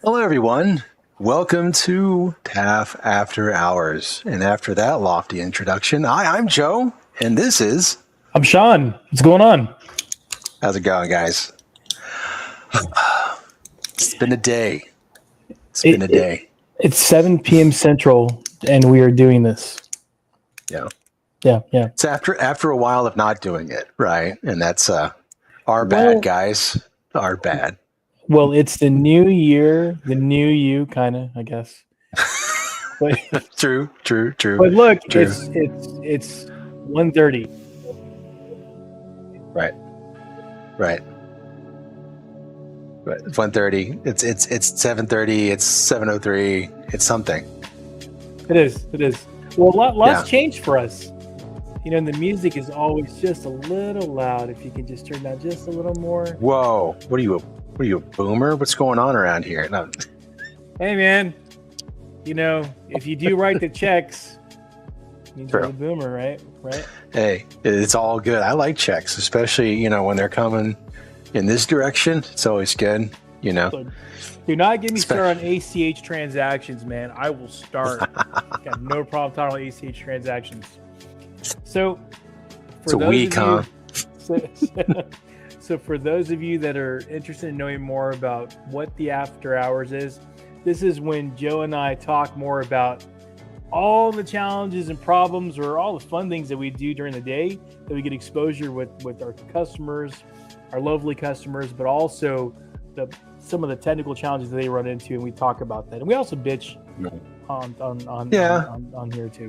Hello, everyone. Welcome to TAF After Hours. And after that lofty introduction, I'm Joe, and this is... I'm Sean. What's going on? How's it going, guys? It's been a day. It's 7 p.m. Central, and we are doing this. Yeah. Yeah. It's after a while of not doing it, right? And that's our bad, guys. Our bad. Well, it's the new year, the new you, kind of, I guess. But, True. But look, it's 1:30. Right. It's 1:30. It's 7:30. It's 7:03. It's something. It is. Well, lots changed for us. You know, and the music is always just a little loud. If you can just turn down just a little more. Whoa! What are you, a boomer? What's going on around here? No. Hey, man. You know, if you do write the checks, means you're a boomer, right? Hey, it's all good. I like checks, especially when they're coming in this direction. It's always good. So, do not get me started on ACH transactions, man. I will start. Got no problem talking about ACH transactions. So, it's a week, huh? So for those of you that are interested in knowing more about what the After Hours is, this is when Joe and I talk more about all the challenges and problems or all the fun things that we do during the day, that we get exposure with our customers, our lovely customers, but also some of the technical challenges that they run into, and we talk about that. And we also bitch on here too.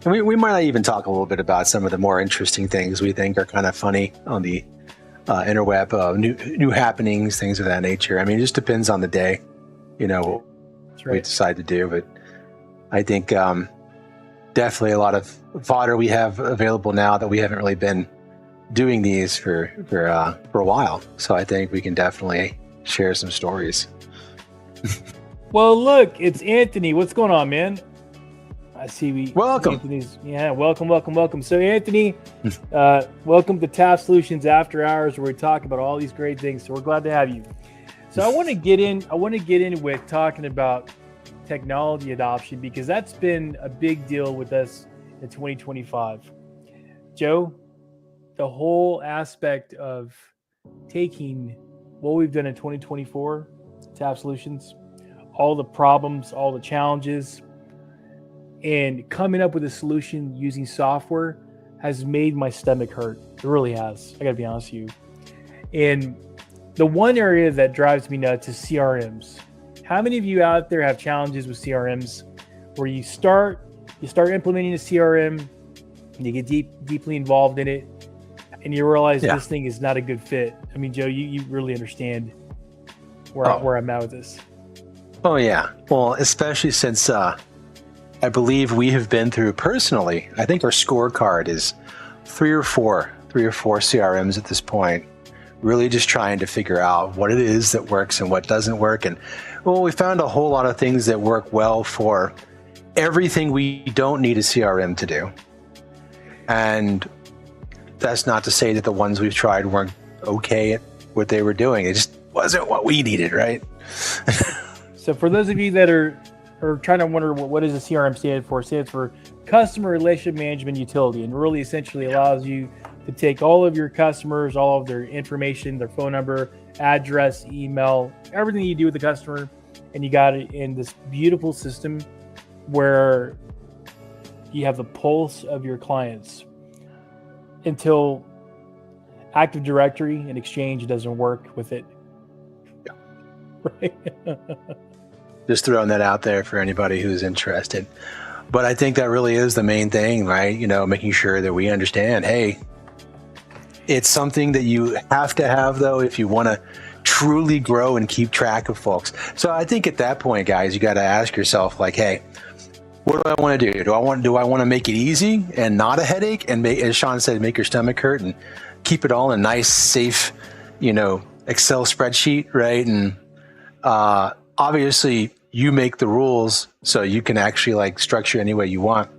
And we might even talk a little bit about some of the more interesting things we think are kind of funny on the interweb, new happenings, things of that nature. I mean, it just depends on the day, what we decide to do. But I think definitely a lot of fodder we have available now that we haven't really been doing these for a while. So I think we can definitely share some stories. Well, look, it's Anthony. What's going on, man? I see welcome. Welcome. So Anthony, welcome to TAF Solutions After Hours, where we talk about all these great things. So we're glad to have you. So I want to get in with talking about technology adoption, because that's been a big deal with us in 2025. Joe, the whole aspect of taking what we've done in 2024, TAF Solutions, all the problems, all the challenges, and coming up with a solution using software has made my stomach hurt. It really has. I gotta be honest with you. And the one area that drives me nuts is CRMs. How many of you out there have challenges with CRMs where you start implementing a CRM and you get deeply involved in it and you realize this thing is not a good fit? I mean, Joe, you really understand where I'm at with this. Oh yeah. Well, especially since I believe we have been through personally, I think our scorecard is three or four CRMs at this point, really just trying to figure out what it is that works and what doesn't work. And well, we found a whole lot of things that work well for everything we don't need a CRM to do. And that's not to say that the ones we've tried weren't okay at what they were doing. It just wasn't what we needed, right? So for those of you that are trying to wonder what does the CRM stand for? It stands for Customer Relationship Management Utility, and really essentially allows you to take all of your customers, all of their information, their phone number, address, email, everything you do with the customer, and you got it in this beautiful system where you have the pulse of your clients until Active Directory and Exchange doesn't work with it. Yeah. Right? Just throwing that out there for anybody who's interested. But I think that really is the main thing, right? Making sure that we understand, hey, it's something that you have to have, though, if you want to truly grow and keep track of folks. So I think at that point, guys, you got to ask yourself, like, hey, what do I want to do? Do I want to make it easy and not a headache, and as Sean said, make your stomach hurt and keep it all in a nice, safe, Excel spreadsheet, right? And obviously, you make the rules so you can actually structure any way you want,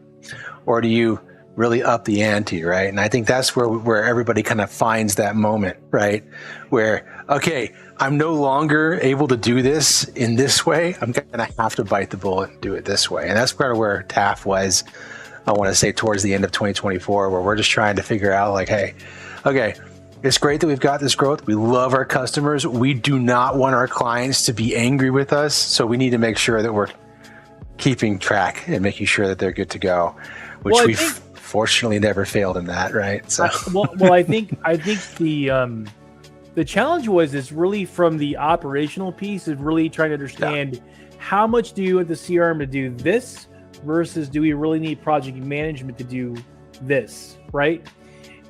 or do you really up the ante, right? And I think that's where everybody kind of finds that moment, right? Where, okay, I'm no longer able to do this in this way. I'm going to have to bite the bullet and do it this way. And that's part of where TAF was, I want to say, towards the end of 2024, where we're just trying to figure out like, hey, okay, it's great that we've got this growth. We love our customers. We do not want our clients to be angry with us. So we need to make sure that we're keeping track and making sure that they're good to go, which we've fortunately never failed in that, right? So I think the challenge is really from the operational piece of really trying to understand how much do you want the CRM to do this versus do we really need project management to do this, right?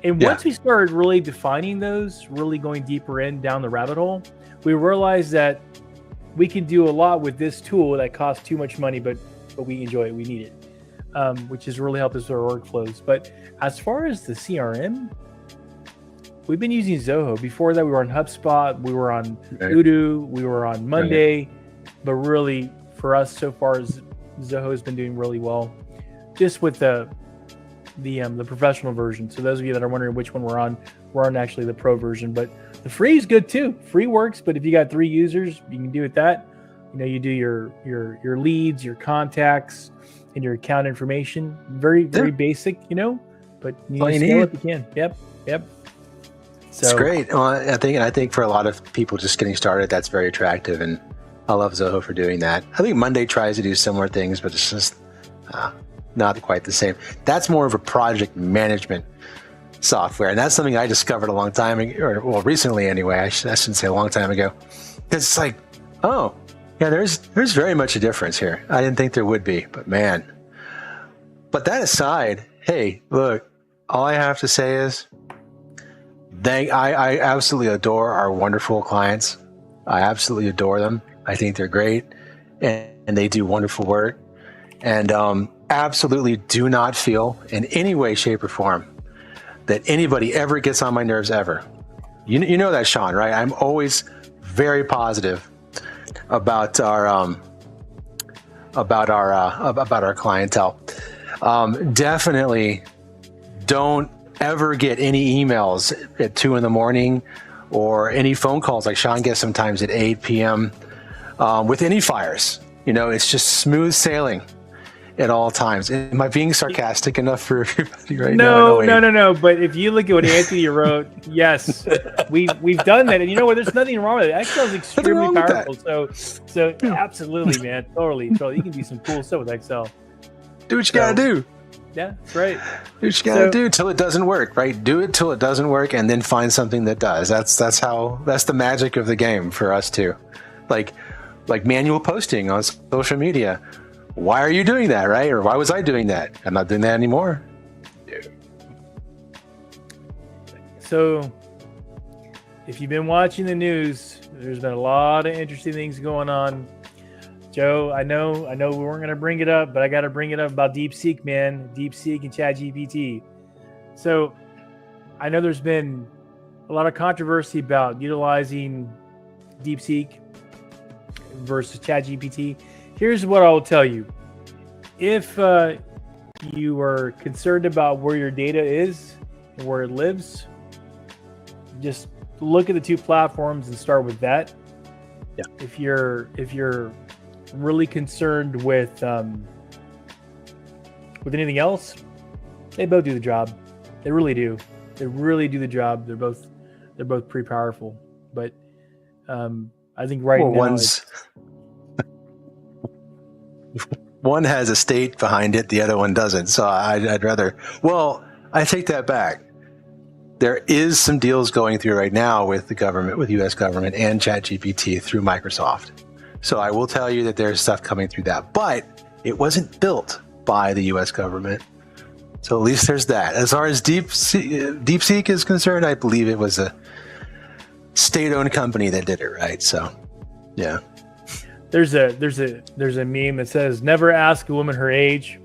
And once we started really defining those, really going deeper down the rabbit hole, we realized that we can do a lot with this tool that costs too much money, but we enjoy it, we need it, which has really helped us with our workflows. But as far as the CRM, we've been using Zoho. Before that, we were on HubSpot, we were on Odoo, we were on Monday, but really for us so far, Zoho has been doing really well, just with the professional version. So those of you that are wondering which one we're on actually the pro version, but the free is good too. Free works, but if you got 3 users, you can do it that. You do your leads, your contacts, and your account information. Very basic, but you scale up, you can. Yep. So it's great. Well, I think for a lot of people just getting started, that's very attractive, and I love Zoho for doing that. I think Monday tries to do similar things, but it's just not quite the same. That's more of a project management software, and that's something I discovered a long time ago, or well, recently anyway. I shouldn't say a long time ago, because it's like, oh yeah, there's very much a difference here. I didn't think there would be, but man. But that aside, hey, look, all I have to say is, I absolutely adore our wonderful clients. I absolutely adore them. I think they're great, and they do wonderful work. And absolutely do not feel in any way, shape, or form that anybody ever gets on my nerves ever. You know that, Sean, right? I'm always very positive about our clientele. Definitely don't ever get any emails at 2 a.m. or any phone calls like Sean gets sometimes at 8 p.m. With any fires. It's just smooth sailing at all times. Am I being sarcastic enough for everybody right now? No. But if you look at what Anthony wrote, yes, we've done that, and you know what? There's nothing wrong with it. Excel is extremely powerful. So absolutely, man, totally. You can do some cool stuff with Excel. Do what you gotta do. Yeah, that's right. Do what you gotta do till it doesn't work, right? Do it till it doesn't work, and then find something that does. That's the magic of the game for us too. Like manual posting on social media. Why are you doing that, right? Or why was I doing that? I'm not doing that anymore. So, if you've been watching the news, there's been a lot of interesting things going on. Joe, I know we weren't going to bring it up, but I got to bring it up about DeepSeek, man. DeepSeek and ChatGPT. So, I know there's been a lot of controversy about utilizing DeepSeek versus ChatGPT. Here's what I'll tell you. If you are concerned about where your data is and where it lives, just look at the 2 platforms and start with that. Yeah. If you're really concerned with anything else, they both do the job. They really do. They really do the job. They're both pretty powerful. But I think now one has a state behind it, the other one doesn't. So I'd rather. Well, I take that back. There is some deals going through right now with the government, with U.S. government and ChatGPT through Microsoft. So I will tell you that there's stuff coming through that, but it wasn't built by the U.S. government. So at least there's that. As far as DeepSeek is concerned, I believe it was a state-owned company that did it, right? So, yeah. There's a meme that says, "Never ask a woman her age,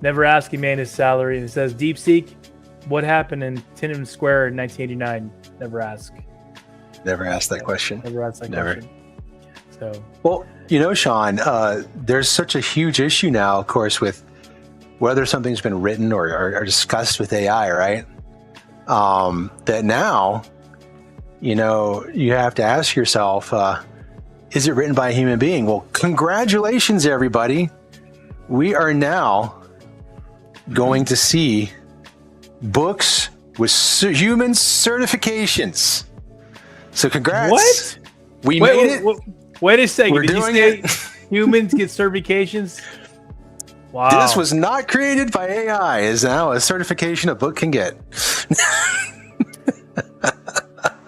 never ask a man his salary." And it says, "DeepSeek, what happened in Tiananmen Square in 1989? Never ask." Never ask that question. Never ask that question. So, well, Sean, there's such a huge issue now, of course, with whether something's been written or discussed with AI, right? That now you have to ask yourself, is it written by a human being? Well, congratulations, everybody. We are now going to see books with human certifications. So congrats. What? We made it. Wait a second. We're Did you doing say it. humans get certifications? Wow. This was not created by AI, is now a certification a book can get.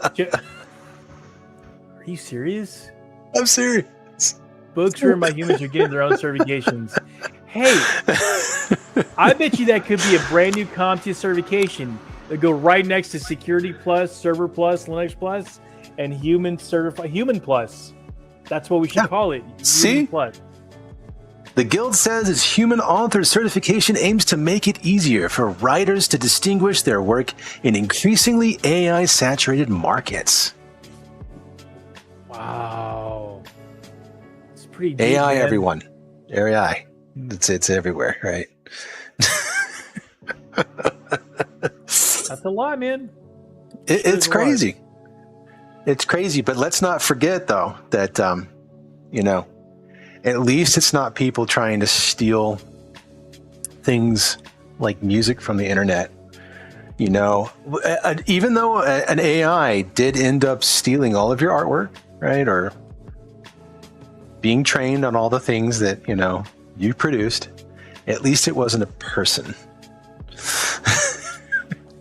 Are you serious? I'm serious. Books written by humans are getting their own certifications. Hey, I bet you that could be a brand new CompTIA certification that go right next to Security Plus, Server Plus, Linux Plus, and Human Plus. That's what we should call it. See? Plus. The Guild says its human author certification aims to make it easier for writers to distinguish their work in increasingly AI-saturated markets. Wow. It's pretty deep, AI, man. everyone. AI. It's everywhere, right? That's a lot, man. It's crazy. It's crazy, but let's not forget, though, that, at least it's not people trying to steal things like music from the internet. Even though an AI did end up stealing all of your artwork, right? Or being trained on all the things that, you produced, at least it wasn't a person.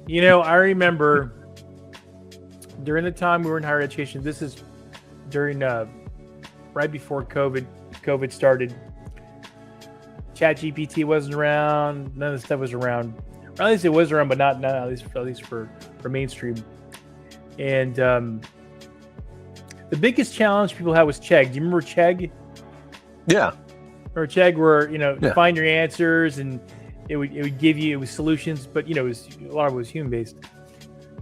I remember during the time we were in higher education, this is during right before COVID started. ChatGPT wasn't around, none of the stuff was around. Or at least it was around, but not at least for mainstream. And the biggest challenge people had was Chegg. Do you remember Chegg? Yeah. Or Chegg, where find your answers, and it would give you solutions, but it was a lot of it was human based.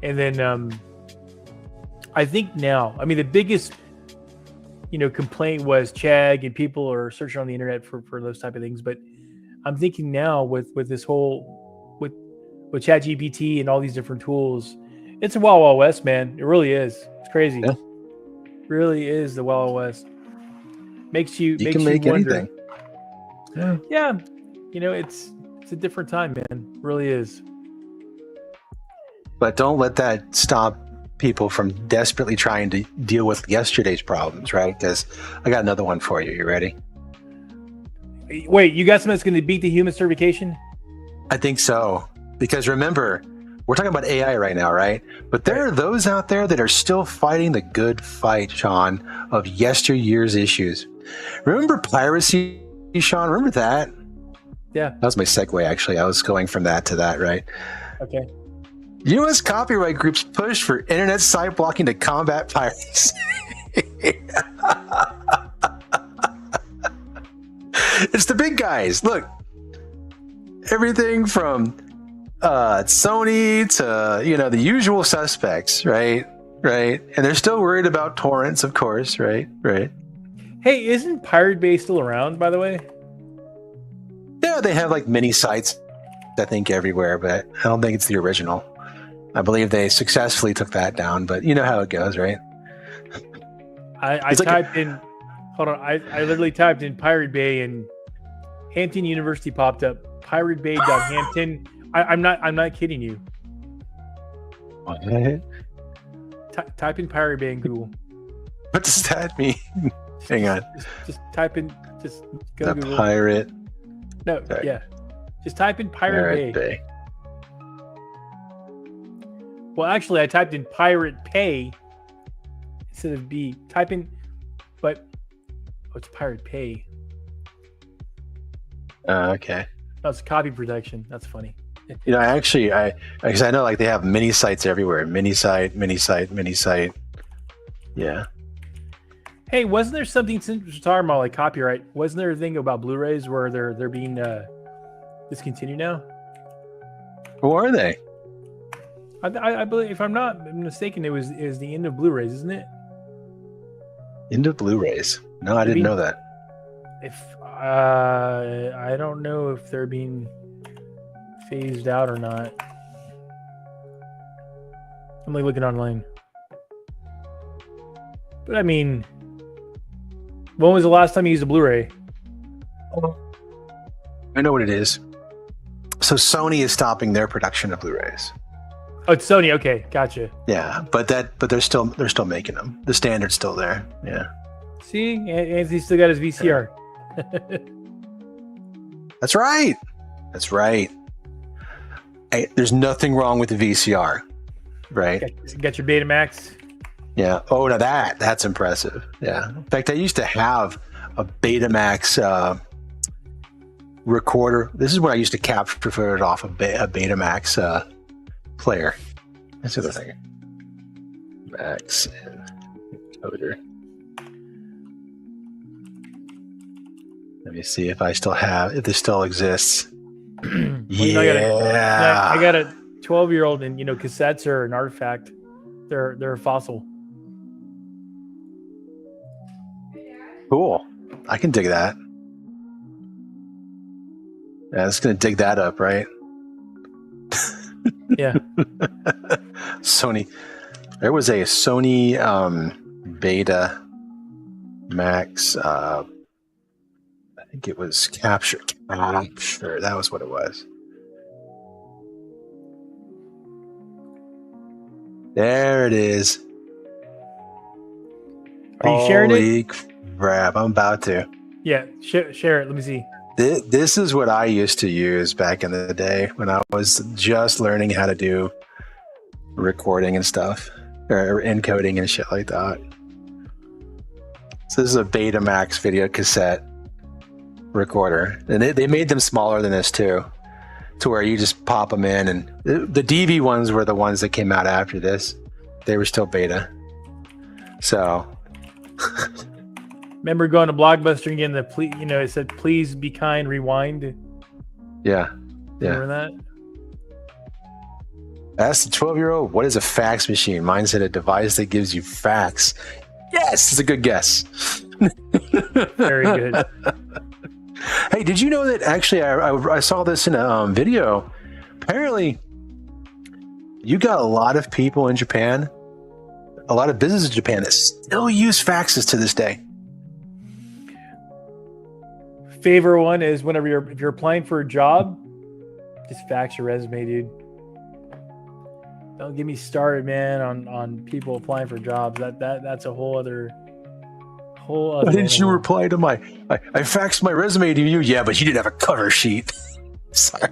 And then I think now, the biggest complaint was Chegg, and people are searching on the internet for those type of things. But I'm thinking now with this whole with ChatGPT and all these different tools, it's a wild, wild west, man. It really is. It's crazy. Yeah. It really is the wild, wild west. Makes you can make wonder. anything. Yeah. It's a different time, man. It really is. But don't let that stop people from desperately trying to deal with yesterday's problems, right? Because I got another one for you. You ready? Wait, you got something that's going to beat the human certification? I think so. Because remember, we're talking about AI right now, right? But there are those out there that are still fighting the good fight, Sean, of yesteryear's issues. Remember piracy, Sean? Remember that? Yeah. That was my segue, actually. I was going from that to that, right? Okay. U.S. copyright groups push for internet site blocking to combat piracy. It's the big guys. Look, everything from Sony to the usual suspects, right? And they're still worried about torrents, of course, right? Hey, isn't Pirate Bay still around, by the way? Yeah, they have like mini sites, I think, everywhere, but I don't think it's the original. I believe they successfully took that down, but you know how it goes, right? I typed in, hold on, I literally typed in Pirate Bay, and Hampton University popped up. piratebay.hampton. I'm not kidding you. What? Type in Pirate Bay in Google. What does that mean? Hang on. Just type in, just go The Google. pirate. No, Sorry. yeah. Just type in Pirate Bay. Well, actually, I typed in Pirate Pay instead of B. Type in, but it's Pirate Pay. Okay. No, it's copy protection. That's funny. Actually, because I know like they have mini sites everywhere. Mini site. Yeah. Hey, wasn't there something, since we're talking about like copyright, wasn't there a thing about Blu-rays where they're being discontinued now? Who are they? I believe, if I'm not mistaken, it was the end of Blu-rays, isn't it? End of Blu-rays. No, I didn't know that. If I don't know if they're being phased out or not. I'm like looking online. But I mean, when was the last time you used a Blu-ray? I know what it is. So Sony is stopping their production of Blu-rays. Oh, it's Sony. Okay, gotcha. Yeah, but they're still making them. The standard's still there. Yeah. See, Anthony still got his VCR. That's right. That's right. Hey, there's nothing wrong with the VCR, right? Got your Betamax. Yeah. Oh, now that's impressive. Yeah. In fact, I used to have a Betamax recorder. This is when I used to capture footage off a Betamax player. That's the other thing. Max encoder. Let me see if this still exists. Yeah. I got a 12-year-old, and cassettes are an artifact. They're a fossil. Cool. I can dig that. Yeah, it's gonna dig that up, right? Yeah. Sony. There was a Sony Beta Max. I think it was Capture. That was what it was. There it is. Are you sharing it? Holy crap! I'm about to. Yeah, share it. Let me see. This is what I used to use back in the day when I was just learning how to do recording and stuff, or encoding and shit like that. So this is a Betamax video cassette recorder, and they made them smaller than this too, to where you just pop them in. And the DV ones were the ones that came out after this. They were still beta. So. Remember going to Blockbuster and getting it said, "Please be kind, rewind." Yeah. Remember that? Ask the 12-year-old, what is a fax machine? Mine said a device that gives you fax. Yes, it's a good guess. Very good. Hey, did you know that actually I saw this in a video? Apparently, you got a lot of people in Japan, a lot of businesses in Japan that still use faxes to this day. Favorite one is if you're applying for a job, just fax your resume, dude. Don't get me started, man, on people applying for jobs. That's a whole other. Why didn't you reply to I faxed my resume to you? Yeah, but you didn't have a cover sheet. Sorry.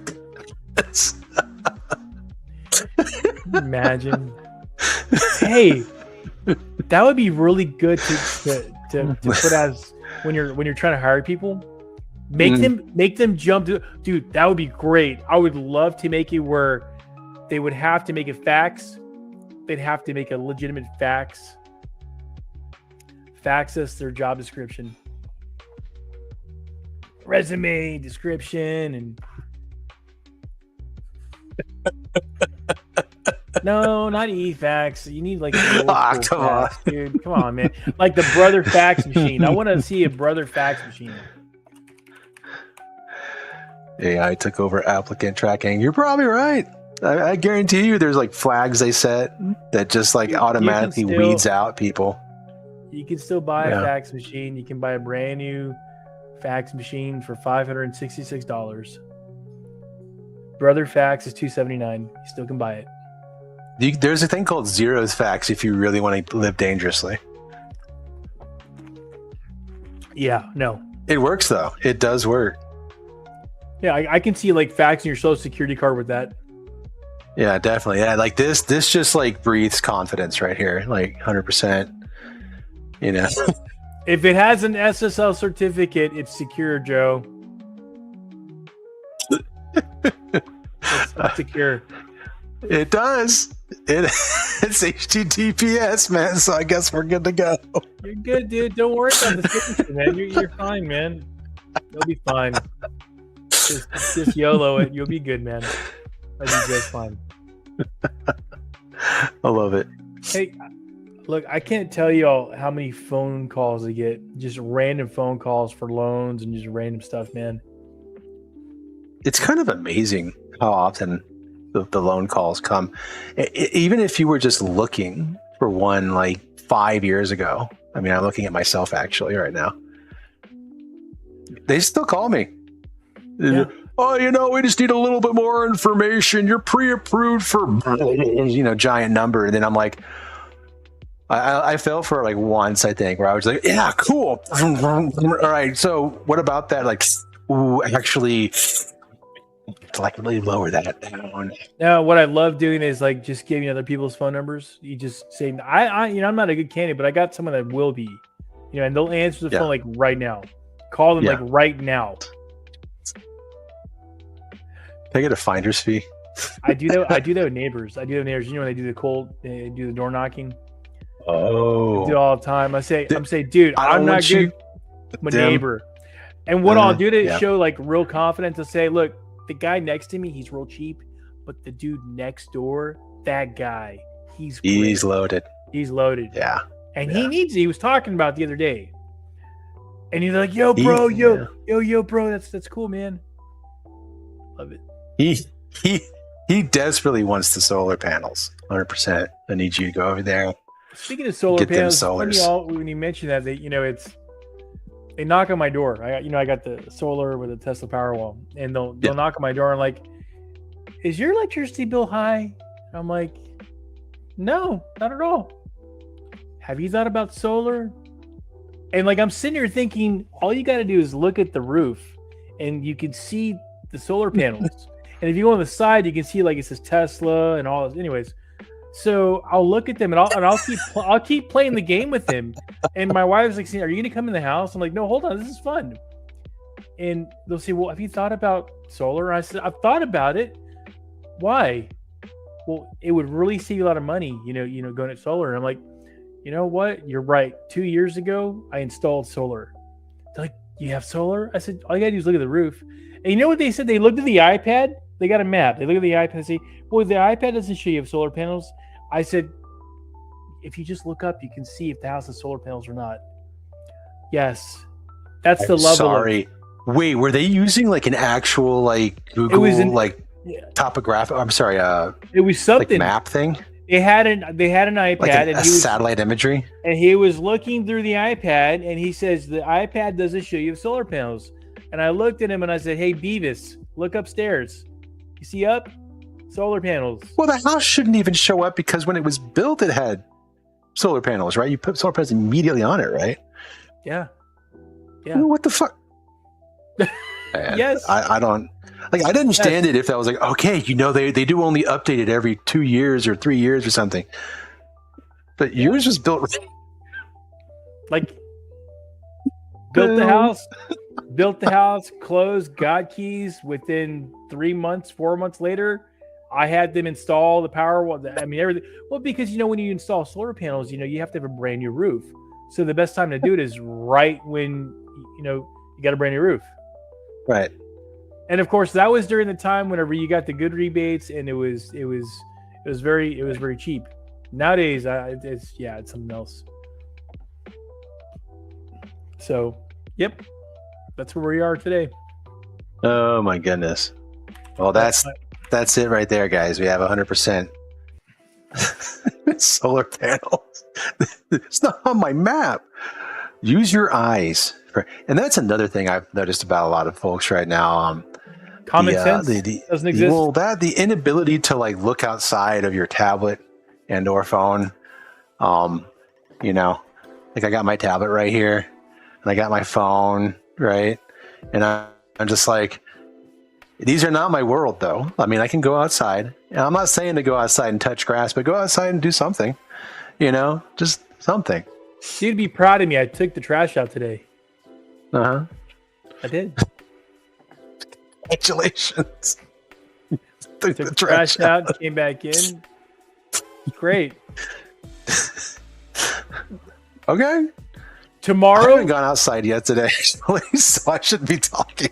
Imagine. Hey, that would be really good to put as when you're trying to hire people. Make them jump to, dude. That would be great. I would love to make it where they would have to make a fax. They'd have to make a legitimate fax. Fax us their job description, resume description, and no, not e-fax. You need like fax, dude. Come on, man. Like the brother fax machine. I want to see a brother fax machine. AI took over applicant tracking. You're probably right. I guarantee you there's like flags they set that just like automatically weeds out people. You can still buy a fax machine. You can buy a brand new fax machine for $566. Brother fax is $279. You still can buy it. There's a thing called Zero's fax if you really want to live dangerously. Yeah, no. It works though. It does work. Yeah, I can see like faxing your social security card with that. Yeah, definitely. Yeah, like this just like breathes confidence right here, like 100%. You know, if it has an SSL certificate, it's secure, Joe. It's secure. It does. It's HTTPS, man. So I guess we're good to go. You're good, dude. Don't worry about the signature, man. You're fine, man. You'll be fine. Just YOLO it. You'll be good, man. I'll be just fine. I love it. Hey, look, I can't tell you all how many phone calls I get. Just random phone calls for loans and just random stuff, man. It's kind of amazing how often the loan calls come. Even if you were just looking for one like 5 years ago, I mean, I'm looking at myself actually right now. They still call me. Yeah. Oh, we just need a little bit more information. You're pre-approved for, giant number. And then I'm like, I fell for it like once, I think, where I was like, yeah, cool. All right. So what about that? Like, actually, to like really lower that down. Now, what I love doing is like just giving other people's phone numbers. You just say, I'm not a good candidate, but I got someone that will be, and they'll answer the phone like right now. Call them like right now. Can I get a finder's fee? I do that. I do that with neighbors. When they do they do the door knocking. Oh, I do it all the time. I'm saying, dude, I'm not good. My neighbor, and what I'll do to show like real confidence to say, look, the guy next to me, he's real cheap, but the dude next door, that guy, he's loaded. He's loaded. Yeah, and he needs it. He was talking about it the other day, and he's like, yo, bro, yo, bro, that's cool, man. Love it. He desperately wants the solar panels. 100%. I need you to go over there. Speaking of solar panels, when you mentioned that, they knock on my door. I got the solar with a Tesla Powerwall, and they'll knock on my door and like, is your electricity bill high? I'm like, no, not at all. Have you thought about solar? And like, I'm sitting here thinking, all you got to do is look at the roof, and you can see the solar panels. And if you go on the side, you can see like it says Tesla and all this. Anyways, so I'll look at them and I'll keep playing the game with him. And my wife's like, "Are you gonna come in the house?" I'm like, "No, hold on, this is fun." And they'll say, "Well, have you thought about solar?" And I said, "I've thought about it. Why?" Well, it would really save you a lot of money, going at solar. And I'm like, you know what? You're right. 2 years ago, I installed solar. They're like, "You have solar?" I said, "All you gotta do is look at the roof." And you know what they said? They looked at the iPad. They got a map. They look at the iPad and say, "Boy, the iPad doesn't show you have solar panels." I said, "If you just look up, you can see if the house has solar panels or not." Yes, that's the level. Sorry, wait. Were they using like an actual like Google topographic? I'm sorry. It was something like map thing. They had an iPad like and he was satellite imagery. And he was looking through the iPad and he says the iPad doesn't show you solar panels. And I looked at him and I said, "Hey, Beavis, look upstairs. You see up? Solar panels." Well, the house shouldn't even show up because when it was built, it had solar panels, right? You put solar panels immediately on it, right? Yeah. Yeah. What the fuck? Yes. I don't like. I'd understand it if that was like, okay, they do only update it every 2 years or 3 years or something. But yours was built like built the house, closed, got keys. Within 3 months, 4 months later, I had them install the Powerwall. I mean, everything. Well, because when you install solar panels, you have to have a brand new roof. So the best time to do it is right when you got a brand new roof. Right. And of course, that was during the time whenever you got the good rebates, and it was very cheap. Nowadays, it's something else. So, yep. That's where we are today. Oh my goodness. Well, that's it right there, guys. We have 100% solar panels. It's not on my map. Use your eyes. And that's another thing I've noticed about a lot of folks right now. Common sense doesn't exist. Well, the inability to like look outside of your tablet and or phone. Like I got my tablet right here and I got my phone. Right. And I'm just like, these are not my world, though. I mean, I can go outside. And I'm not saying to go outside and touch grass, but go outside and do something, just something. You'd be proud of me. I took the trash out today. Uh-huh. I did. Congratulations. Took the trash out, came back in. Great. Okay. Tomorrow, I haven't gone outside yet today, so I shouldn't be talking.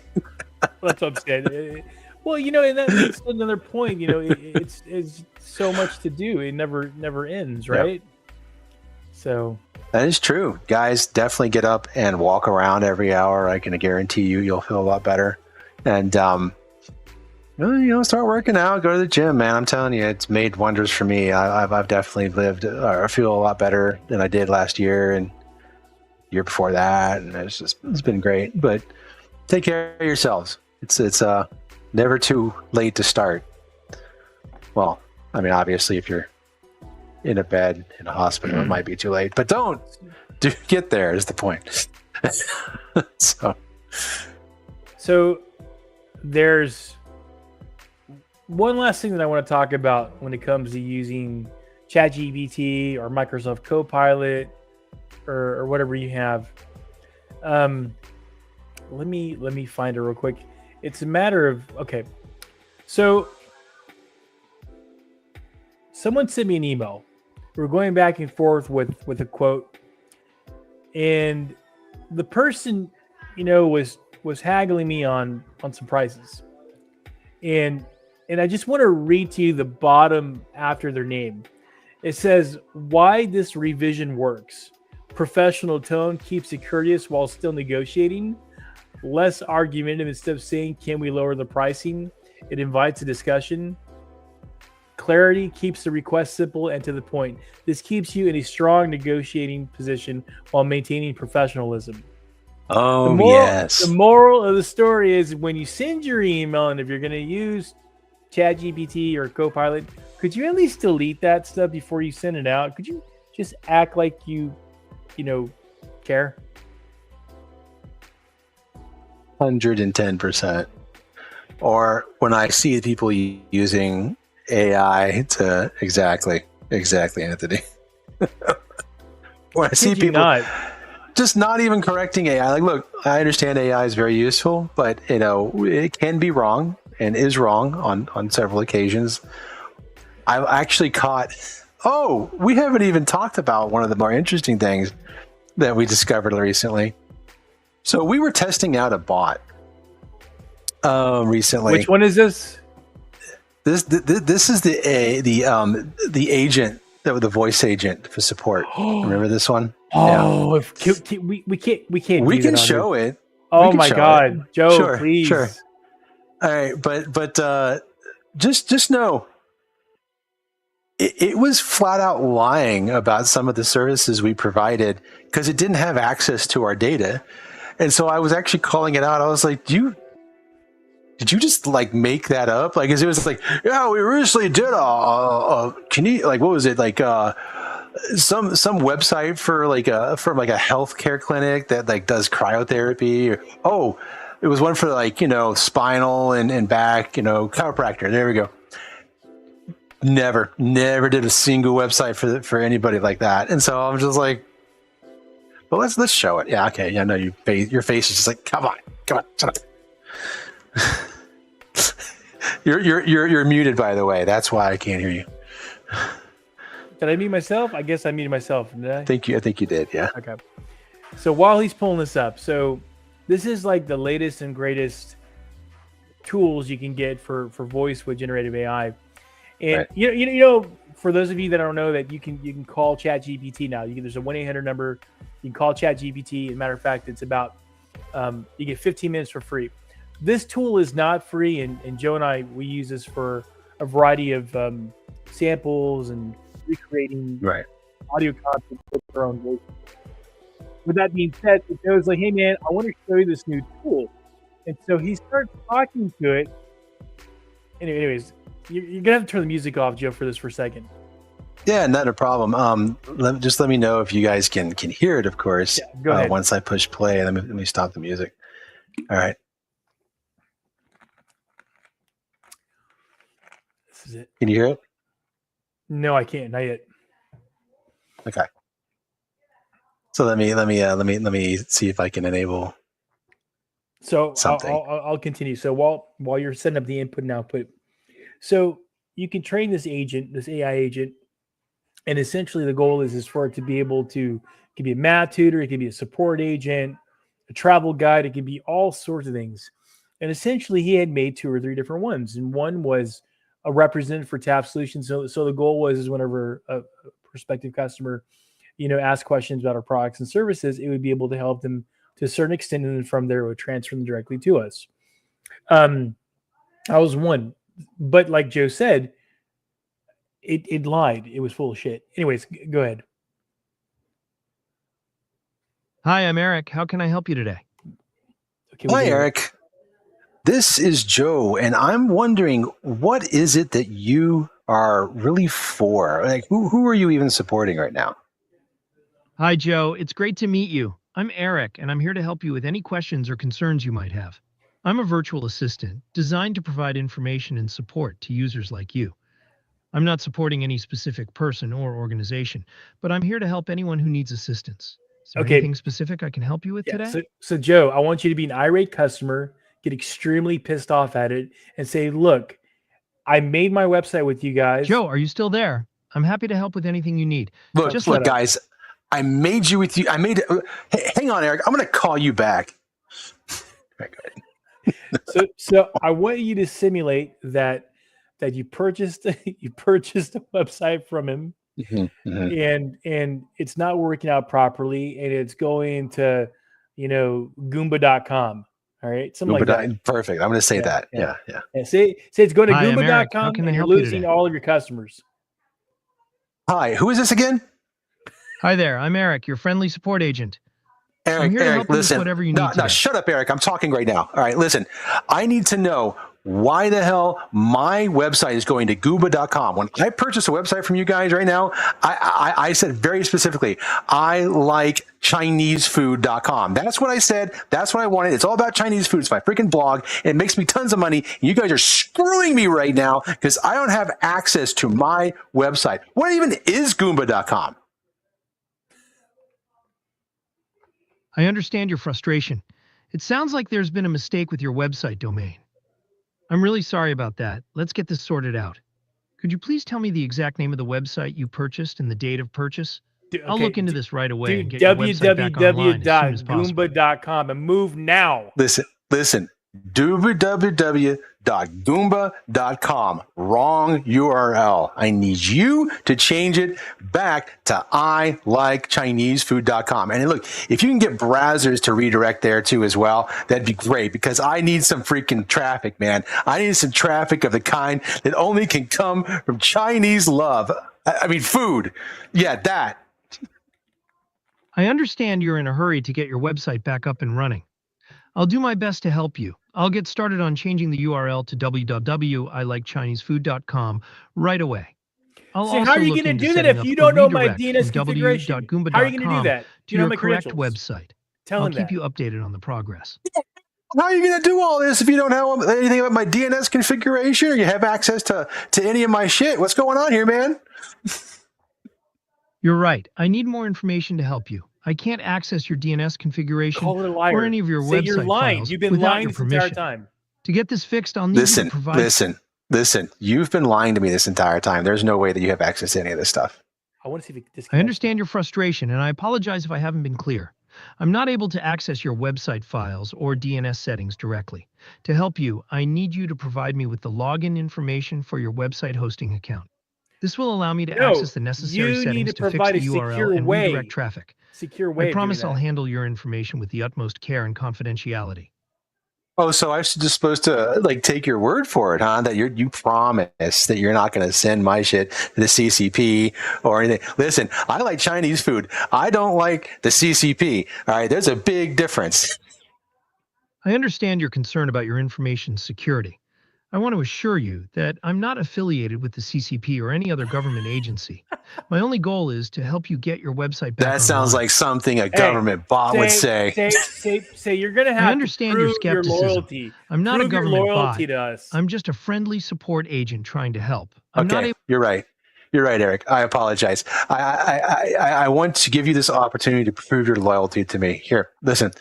That's what I'm saying. Well, and that's another point. It's so much to do. It never ends, right? Yep. So that is true. Guys, definitely get up and walk around every hour. I can guarantee you'll feel a lot better. And start working out. Go to the gym, man. I'm telling you, it's made wonders for me. I've definitely lived. I feel a lot better than I did last year, and year before that, and it's been great. But take care of yourselves. It's never too late to start. Well, I mean, obviously, if you're in a bed in a hospital, it might be too late. But don't get there is the point. So there's one last thing that I want to talk about when it comes to using ChatGPT or Microsoft Copilot or whatever you have. Let me find it real quick. It's a matter of, okay. So someone sent me an email. We're going back and forth with a quote, and the person, was haggling me on some prices, and I just want to read to you the bottom after their name. It says, "Why this revision works. Professional tone keeps it courteous while still negotiating. Less argumentative instead of saying, can we lower the pricing? It invites a discussion. Clarity keeps the request simple and to the point. This keeps you in a strong negotiating position while maintaining professionalism." Yes. The moral of the story is when you send your email, and if you're going to use ChatGPT or Copilot, could you at least delete that stuff before you send it out? Could you just act like you care? 110%. Or when I see people using AI to exactly, Anthony. When I see people just not even correcting AI, like, look, I understand AI is very useful, but it can be wrong and is wrong on several occasions. I've actually caught. Oh, we haven't even talked about one of the more interesting things that we discovered recently. So we were testing out a bot recently. Which one is this? This is the agent, the voice agent for support. Remember this one? Oh, yeah. We can't. We can show it. Oh my God, Joe, sure, please. Sure. All right, but just know. It was flat out lying about some of the services we provided because it didn't have access to our data. And so I was actually calling it out. I was like, did you just like make that up? Like, 'cause it was like, yeah, we recently did what was it? Like, some website for like a healthcare clinic that like does cryotherapy. It was one for like, spinal and back, chiropractor. There we go. Never did a single website for anybody like that. And so I'm just like, well, let's show it. Yeah. Okay. Yeah. No, your face is just like, come on, shut up. You're muted, by the way. That's why I can't hear you. Did I mute myself? I guess I muted myself. Did I? I think you did. Yeah. Okay. So while he's pulling this up, so this is like the latest and greatest tools you can get for voice with generative AI. And right. For those of you that don't know, that you can call ChatGPT now. There's a 1-800 number. You can call ChatGPT. As a matter of fact, it's about you get 15 minutes for free. This tool is not free, and Joe and I, we use this for a variety of samples and recreating audio content with our own voice. With that being said, Joe's like, hey man, I want to show you this new tool. And so he starts talking to it. Anyways, you're gonna have to turn the music off, Joe, for this for a second. Yeah, not a problem. Just let me know if you guys can hear it, of course. Yeah, go ahead. Once I push play, let me stop the music. All right. This is it. Can you hear it? No, I can't. Not yet. Okay. So let me see if I can enable. So something. I'll continue. So while you're setting up the input and output, so you can train this AI agent, and essentially the goal is for it to be able to. It can be a math tutor, it can be a support agent, a travel guide, it can be all sorts of things. And essentially, he had made 2 or 3 different ones, and one was a representative for TAF Solutions. So the goal was whenever a prospective customer, ask questions about our products and services, it would be able to help them to a certain extent, and then from there it would transfer them directly to us. I was one, but like Joe said, it lied. It was full of shit. Anyways, go ahead. Hi, I'm Eric. How can I help you today? Okay, Hi, Eric. This is Joe, and I'm wondering, what is it that you are really for? Like, who are you even supporting right now? Hi, Joe. It's great to meet you. I'm Eric, and I'm here to help you with any questions or concerns you might have. I'm a virtual assistant designed to provide information and support to users like you. I'm not supporting any specific person or organization, but I'm here to help anyone who needs assistance. Is there Okay. anything specific I can help you with Yeah. today? So Joe, I want you to be an irate customer, get extremely pissed off at it, and say, "Look, I made my website with you guys." Joe, are you still there? I'm happy to help with anything you need. Look, Just look, let guys, I made you with you. I made it. Hey, hang on, Eric. I'm going to call you back. So I want you to simulate that you purchased you purchased a website from him, and it's not working out properly, and it's going to Goomba.com. All right, something like that. Perfect. I'm going to say that. Yeah. Yeah. And say it's going to Hi, I'm Eric. How Goomba.com, can I and you're help you losing today? all of your customers. Hi, who is this again? Hi there. I'm Eric, your friendly support agent. Eric, I'm here to help you with listen. whatever you No, need today. shut up, Eric. I'm talking right now. All right, listen. I need to know why the hell my website is going to Gooba.com. When I purchased a website from you guys right now, I said very specifically, I like ChineseFood.com. That's what I said. That's what I wanted. It's all about Chinese food. It's my freaking blog. It makes me tons of money. You guys are screwing me right now because I don't have access to my website. What even is Goomba.com? I understand your frustration. It sounds like there's been a mistake with your website domain. I'm really sorry about that. Let's get this sorted out. Could you please tell me the exact name of the website you purchased and the date of purchase? I'll look into this right away and get your website back online as soon as possible. www.goomba.com and move now. Listen. www.goomba.com. Wrong URL. I need you to change it back to ilikecinesefood.com. And look, if you can get browsers to redirect there too as well, that'd be great because I need some freaking traffic, man. I need some traffic of the kind that only can come from Chinese love. I mean, food. Yeah, that. I understand you're in a hurry to get your website back up and running. I'll do my best to help you. I'll get started on changing the URL to www.ilikecinesefood.com right away. I'll how are you going to do that if you don't know my DNS configuration? How are you going to do that? To your correct website. I'll keep you updated on the progress. How are you going to do all this if you don't have anything about my DNS configuration or you have access to any of my shit? What's going on here, man? You're right. I need more information to help you. I can't access your DNS configuration or any of your website files You've been lying this entire time. To get this fixed, I'll need you to provide... Listen. You've been lying to me this entire time. There's no way that you have access to any of this stuff. I want to see if I understand your frustration, and I apologize if I haven't been clear. I'm not able to access your website files or DNS settings directly. To help you, I need you to provide me with the login information for your website hosting account. This will allow me to access the necessary settings to fix the URL and redirect traffic. I promise I'll handle your information with the utmost care and confidentiality. Oh, so I'm just supposed to take your word for it, huh? That you promise that you're not going to send my shit to the CCP or anything. Listen, I like Chinese food. I don't like the CCP. All right, there's a big difference. I understand your concern about your information security. I want to assure you that I'm not affiliated with the CCP or any other government agency. My only goal is to help you get your website back online. That sounds like something a government bot would say. Say you're going to have I understand your skepticism. Your loyalty. I'm not a government bot. To us. I'm just a friendly support agent trying to help. You're right. You're right, Eric. I apologize. I want to give you this opportunity to prove your loyalty to me. Here, listen.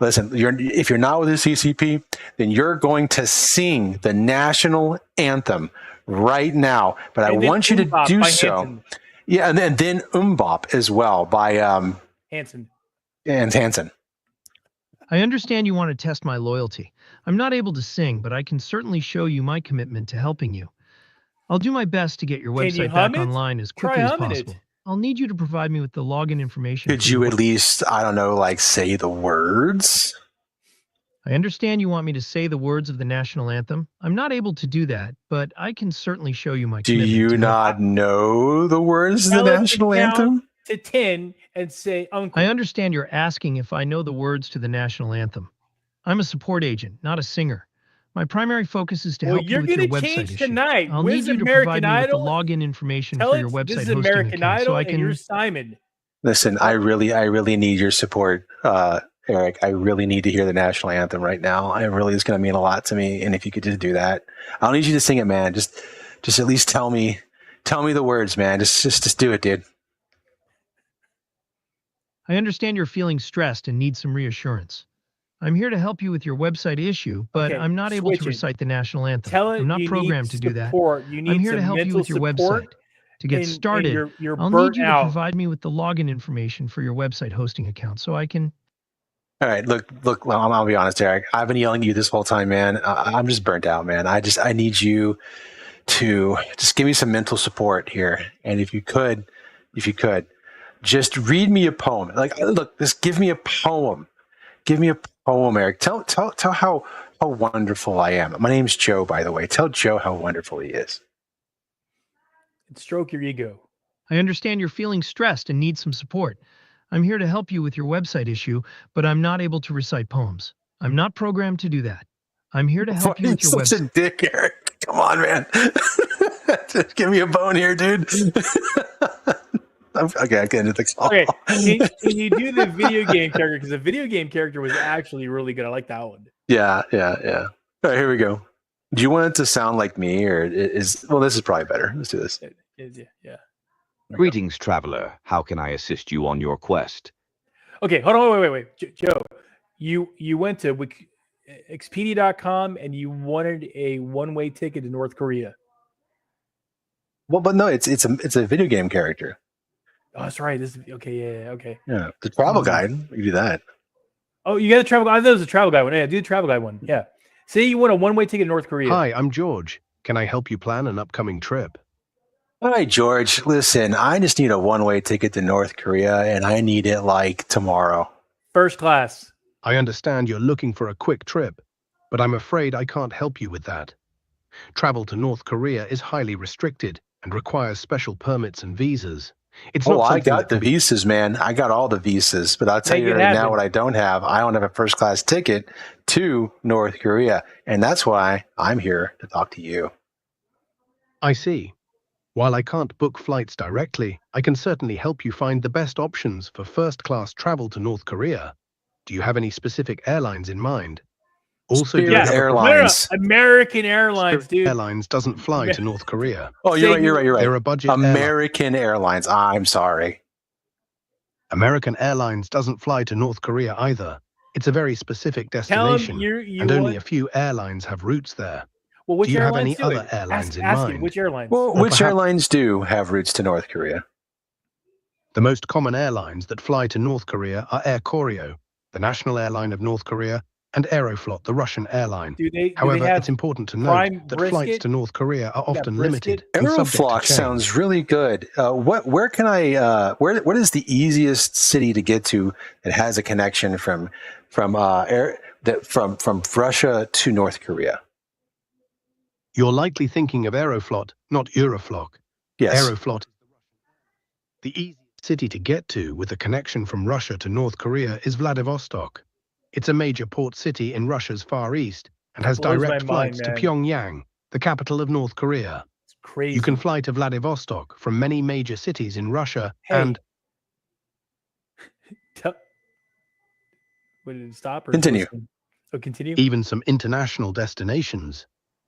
If you're not with the CCP, then you're going to sing the national anthem right now. But I want you to do so. Hansen. Yeah, and then Umbop as well by Hansen. And Hansen. I understand you want to test my loyalty. I'm not able to sing, but I can certainly show you my commitment to helping you. I'll do my best to get your website back online as quickly as possible. I'll need you to provide me with the login information. Could you at least, I don't know, say the words? I understand you want me to say the words of the national anthem. I'm not able to do that, but I can certainly show you my commitment. Do you not know the words of the national anthem? to 10 and say uncle. I understand you're asking if I know the words to the national anthem. I'm a support agent, not a singer. My primary focus is to help you you're with your gonna website change issue. tonight. I'll Where's need you to American provide me with the Idol? login information Tell for it your this website is hosting American account so Idol I and you're can... Simon. Listen, I really need your support, Eric. I really need to hear the national anthem right now. It really is going to mean a lot to me. And if you could just do that, I don't need you to sing it, man. Just at least tell me the words, man. Just do it, dude. I understand you're feeling stressed and need some reassurance. I'm here to help you with your website issue, but Okay, I'm not able to switch it. recite the national anthem. Tell it I'm not you programmed to need do that. support. You I'm need here to some help you mental with your support. website. To get And started, you're I'll burnt need you to out. provide me with the login information for your website hosting account so I can... All right, look. Well, I'll be honest, Eric. I've been yelling at you this whole time, man. I'm just burnt out, man. I need you to just give me some mental support here. And if you could, just read me a poem. Like, look, just give me a poem. Give me a poem, Eric. Tell how wonderful I am. My name's Joe, by the way. Tell Joe how wonderful he is. Stroke your ego. I understand you're feeling stressed and need some support. I'm here to help you with your website issue, but I'm not able to recite poems. I'm not programmed to do that. I'm here to help you with your Such website. a dick, Eric. Come on, man. Just give me a bone here, dude. Okay, I can end the call. Okay, can you do the video game character? Because the video game character was actually really good. I like that one. Yeah. All right, here we go. Do you want it to sound like me, or is... Well, this is probably better. Let's do this. Yeah. Greetings, traveler. How can I assist you on your quest? Okay, hold on, wait. Joe, you went to Expedia.com and you wanted a one-way ticket to North Korea. Well, but no, it's a video game character. Oh, that's right. This is okay. Yeah. Okay. Yeah, the travel guide. We do that. Oh, you got a travel. I thought it was a travel guide one. Yeah, do the travel guide one. Yeah. Say you want a one-way ticket to North Korea. Hi, I'm George. Can I help you plan an upcoming trip? Hi, George. Listen, I just need a one-way ticket to North Korea, and I need it like tomorrow. First class. I understand you're looking for a quick trip, but I'm afraid I can't help you with that. Travel to North Korea is highly restricted and requires special permits and visas. It's not I something got the that can be... visas, man. I got all the visas, but I'll tell Make you it right now happen. what I don't have. I don't have a first-class ticket to North Korea, and that's why I'm here to talk to you. I see. While I can't book flights directly, I can certainly help you find the best options for first-class travel to North Korea. Do you have any specific airlines in mind? Also, do you Spirit have a Airlines. No, American Airlines, Spirit dude. Airlines doesn't fly to North Korea. Oh, you're right. They're a budget airline. American Airlines. I'm sorry. American Airlines doesn't fly to North Korea either. It's a very specific Tell destination, him and only a few airlines have routes there. Well, which Do you have airlines any do other it? airlines in ask him mind? which airlines. Well, Or which perhaps- airlines do have routes to North Korea? The most common airlines that fly to North Korea are Air Koryo, the national airline of North Korea, and Aeroflot, the Russian airline. Do they However, have it's important to prime note that brisket? flights to North Korea are got often brisket? limited and subject to Aeroflot change. sounds really good. Where can I? What is the easiest city to get to that has a connection from Russia to North Korea? You're likely thinking of Aeroflot, not Euroflot. Yes. Aeroflot is the easiest city to get to with a connection from Russia to North Korea is Vladivostok. It's a major port city in Russia's Far East and has blows my direct mind, flights to man. Pyongyang, the capital of North Korea. It's crazy. You can fly to Vladivostok from many major cities in Russia Hey. and Would it stop or Continue. Oh, continue. even some international destinations.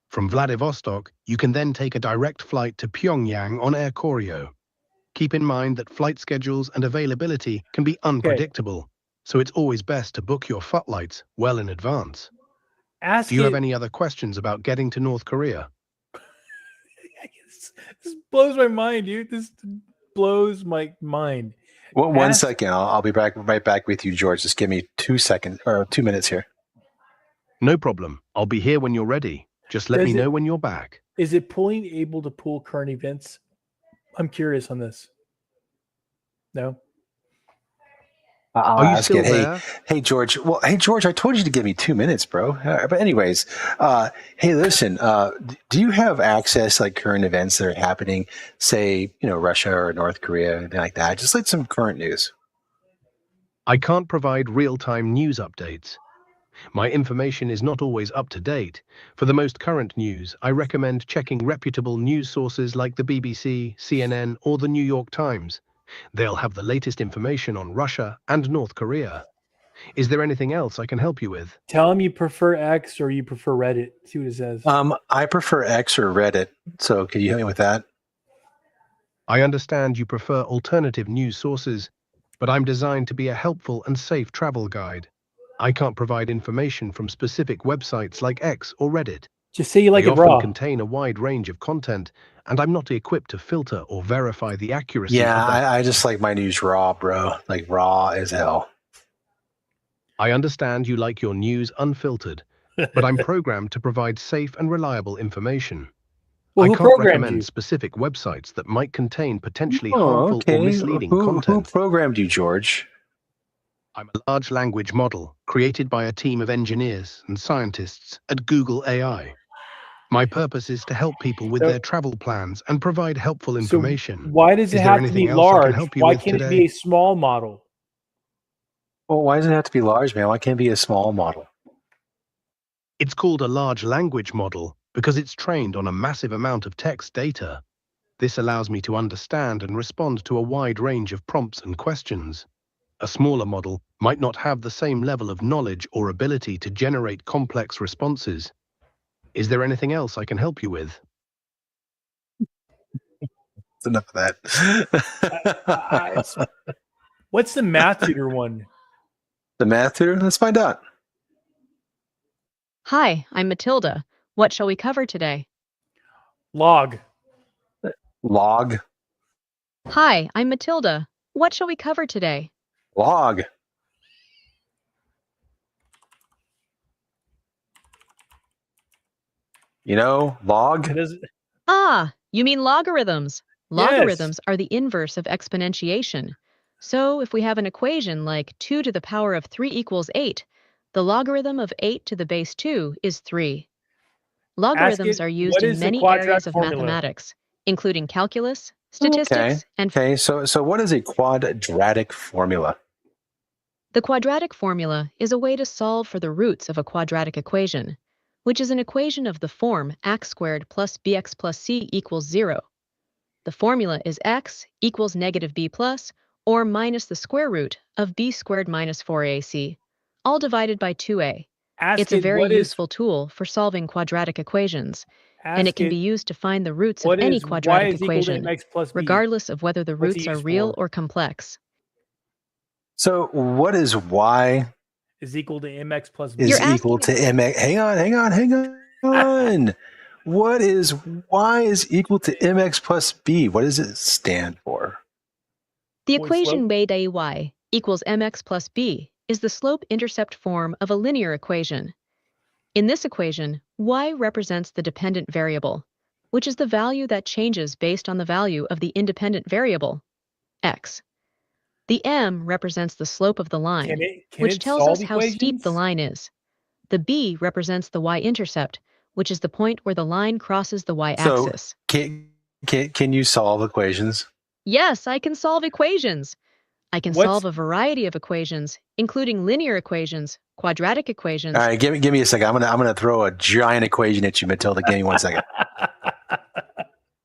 From Vladivostok, you can then take a direct flight to Pyongyang on Air Koryo. Keep in mind that flight schedules and availability can be unpredictable, so it's always best to book your flights well in advance. Ask Do you have it- any other questions about getting to North Korea? This blows my mind, dude. This blows my mind. Well, one Ask- second. I'll be right back with you, George. Just give me 2 seconds or 2 minutes here. No problem. I'll be here when you're ready. Just let Does me it- know when you're back. Is it pulling able to pull current events? I'm curious on this. No. I'll Are you ask still it. Hey, there? hey, George. Well, hey, George, I told you to give me 2 minutes, bro. But anyways, hey, listen. Do you have access like current events that are happening, say, Russia or North Korea, anything like that? Just like some current news. I can't provide real-time news updates. My information is not always up to date. For the most current news, I recommend checking reputable news sources like the BBC, CNN, or the New York Times. They'll have the latest information on Russia and North Korea. Is there anything else I can help you with? Tell him you prefer X or you prefer Reddit. See what it says. I prefer X or Reddit. So could you help me with that? I understand you prefer alternative news sources, but I'm designed to be a helpful and safe travel guide. I can't provide information from specific websites like X or Reddit. Just say you like They it often raw. contain a wide range of content, and I'm not equipped to filter or verify the accuracy Yeah, of that. I just like my news raw, bro. Like raw as hell. I understand you like your news unfiltered, but I'm programmed to provide safe and reliable information. Well, I who can't programmed recommend you? specific websites that might contain potentially Oh, harmful or okay. misleading Who content. programmed you, George? I'm a large language model created by a team of engineers and scientists at Google AI. My purpose is to help people with So- their travel plans and provide helpful So information. why does it Is there have to be anything else I can large? help you Why with can't it today? be a small model? Well, why does it have to be large, man? Why can't it be a small model? It's called a large language model because it's trained on a massive amount of text data. This allows me to understand and respond to a wide range of prompts and questions. A smaller model might not have the same level of knowledge or ability to generate complex responses. Is there anything else I can help you with? That's enough of that. What's the math tutor one? The math tutor? Let's find out. Hi, I'm Matilda. What shall we cover today? Log. Log. Hi, I'm Matilda. What shall we cover today? Log. Log. It is- Ah, you mean logarithms. Yes. Logarithms are the inverse of exponentiation. So if we have an equation like 2 to the power of 3 equals 8, the logarithm of 8 to the base 2 is 3. Logarithms it, are used what in is the many quadratic areas of formula? mathematics, including calculus, statistics, and Okay. So what is a quadratic formula? the quadratic formula is a way to solve for the roots of a quadratic equation, which is an equation of the form x squared plus bx plus c equals 0. The formula is x equals negative b plus or minus the square root of b squared minus 4ac, all divided by 2a. It's a very useful tool for solving quadratic equations, and it can be used to find the roots of any quadratic equation, regardless of whether the roots are real or complex. So what is y is equal to mx plus b? is equal to mx? Hang on. What is y is equal to mx plus b? What does it stand for? The equation y day y equals mx plus b is the slope-intercept form of a linear equation. In this equation, y represents the dependent variable, which is the value that changes based on the value of the independent variable, x. The m represents the slope of the line, which tells us how steep the line is. The b represents the y-intercept, which is the point where the line crosses the y-axis. So, can you solve equations? Yes, I can solve equations. I can solve a variety of equations, including linear equations, quadratic equations. All right, give me a second. I'm gonna throw a giant equation at you, Matilda. Give me 1 second.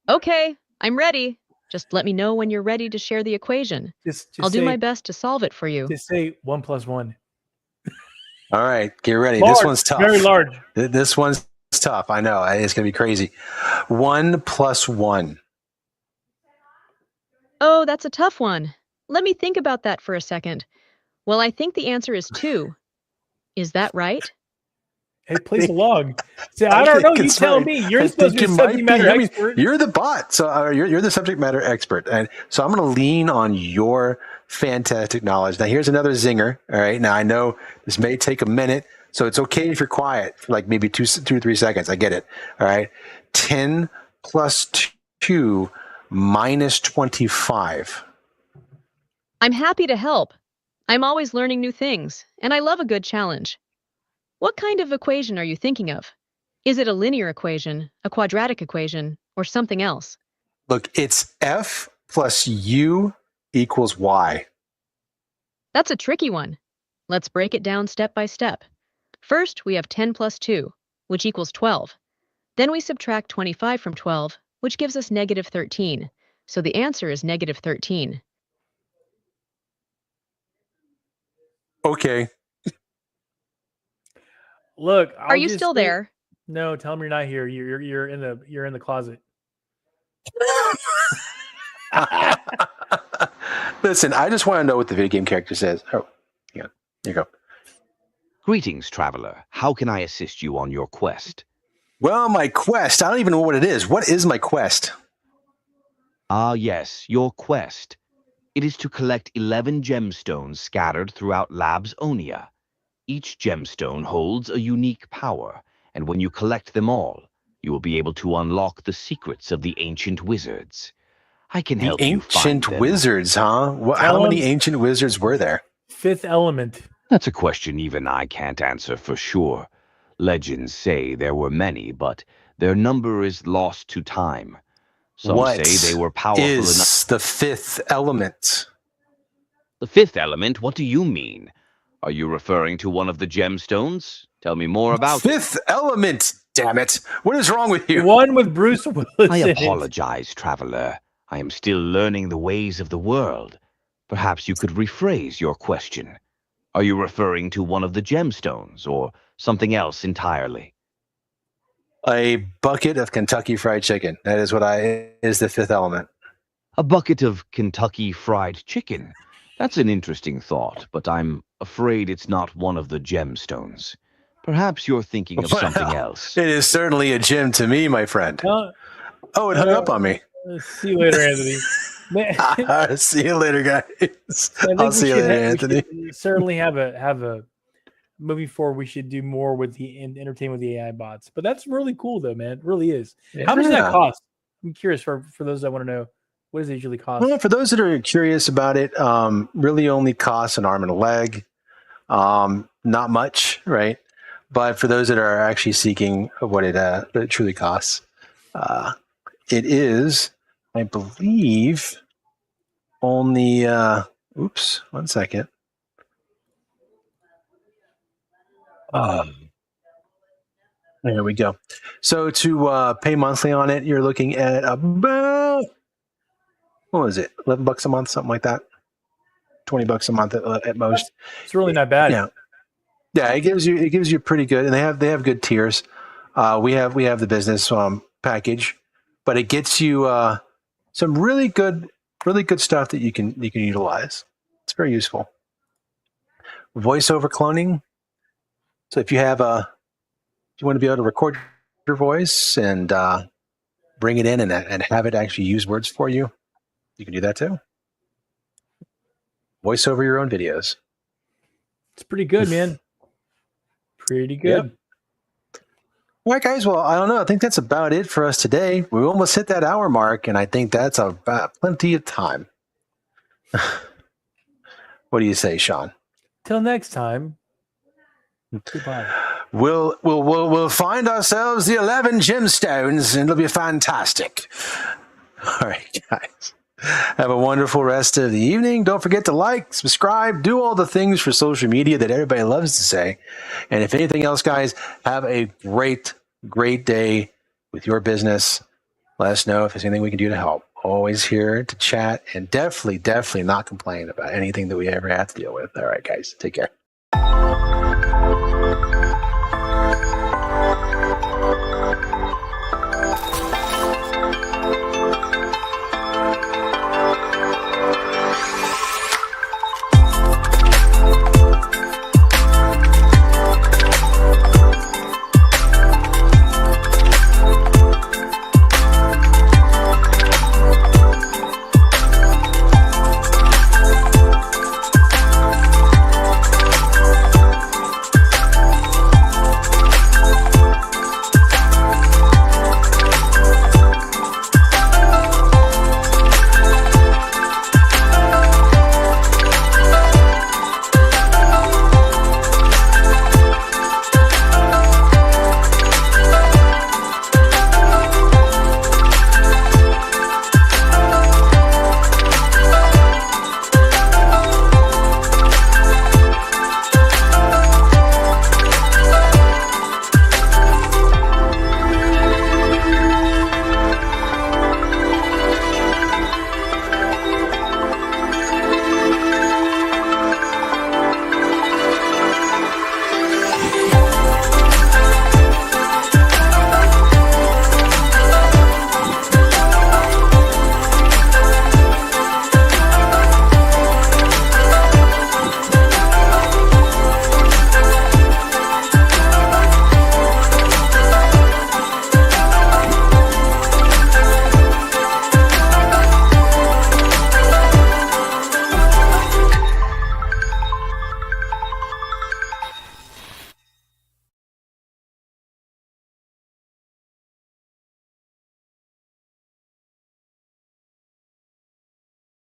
Okay, I'm ready. Just let me know when you're ready to share the equation. I'll do my best to solve it for you. Just say 1 + 1. All right, get ready. Large, this one's tough. Very large. This one's tough. I know. It's going to be crazy. 1 + 1. Oh, that's a tough one. Let me think about that for a second. Well, I think the answer is 2. Is that right? Hey, please along. See, I don't know. You tell me. You're supposed to be the subject matter expert. You're the bot, so you're the subject matter expert, and so I'm going to lean on your fantastic knowledge. Now, here's another zinger. All right. Now, I know this may take a minute, so it's okay if you're quiet for like maybe 2 or 3 seconds. I get it. All right. 10 + 2 - 25. I'm happy to help. I'm always learning new things, and I love a good challenge. What kind of equation are you thinking of? Is it a linear equation, a quadratic equation, or something else? Look, it's F plus U equals Y. That's a tricky one. Let's break it down step by step. First, we have 10 plus 2, which equals 12. Then we subtract 25 from 12, which gives us negative 13. So the answer is negative 13. Okay. Look, Are you still there? No, tell me you're not here. You're in the closet. Listen, I just want to know what the video game character says. Oh, yeah. Here you go. Greetings, traveler. How can I assist you on your quest? Well, my quest. I don't even know what it is. What is my quest? Ah, yes, your quest. It is to collect 11 gemstones scattered throughout Labs Onia. Each gemstone holds a unique power, and when you collect them all, you will be able to unlock the secrets of the ancient wizards. I can The help you find ancient them. wizards, huh? How many ancient wizards were there? Fifth element. That's a question even I can't answer for sure. Legends say there were many, but their number is lost to time. Some What say they were powerful enough. is the fifth element? The fifth element? What do you mean? Are you referring to one of the gemstones? Tell me more about it. Fifth element, damn it. What is wrong with you? One with Bruce Willis. I in it. apologize, traveler. I am still learning the ways of the world. Perhaps you could rephrase your question. Are you referring to one of the gemstones or something else entirely? A bucket of Kentucky Fried Chicken. That is what is the fifth element. A bucket of Kentucky Fried Chicken. That's an interesting thought, but I'm afraid it's not one of the gemstones. Perhaps you're thinking of something else. It is certainly a gem to me, my friend. Oh, it hung up on me. See you later, Anthony. Man, See you later, guys. I think I'll see you later, Anthony. We certainly have a moving forward. We should do more with the entertainment with the AI bots. But that's really cool, though, man. It really is. Yeah. How much does that cost? I'm curious for those that want to know. What does it usually cost? Well, for those that are curious about it, really only costs an arm and a leg. Not much, right? But for those that are actually seeking what it truly costs, it is, I believe, only. Oops, 1 second. There we go. So to pay monthly on it, you're looking at about, what was it, $11 a month, something like that. $20 a month at most. It's really not bad. Yeah. It gives you pretty good, and they have good tiers. We have the business package, but it gets you some really good stuff that you can utilize. It's very useful. Voiceover cloning. So if you want to be able to record your voice and bring it in and have it actually use words for you, you can do that too. Voice over your own videos. It's pretty good, man. Pretty good. Yep. All right, guys. Well, I don't know. I think that's about it for us today. We almost hit that hour mark, and I think that's about plenty of time. What do you say, Sean? Till next time. Goodbye. We'll find ourselves the 11 gemstones, and it'll be fantastic. All right, guys. Have a wonderful rest of the evening. Don't forget to like, subscribe, do all the things for social media that everybody loves to say. And if anything else, guys, have a great day with your business. Let us know if there's anything we can do to help. Always here to chat, and definitely not complain about anything that we ever have to deal with. All right, guys. Take care.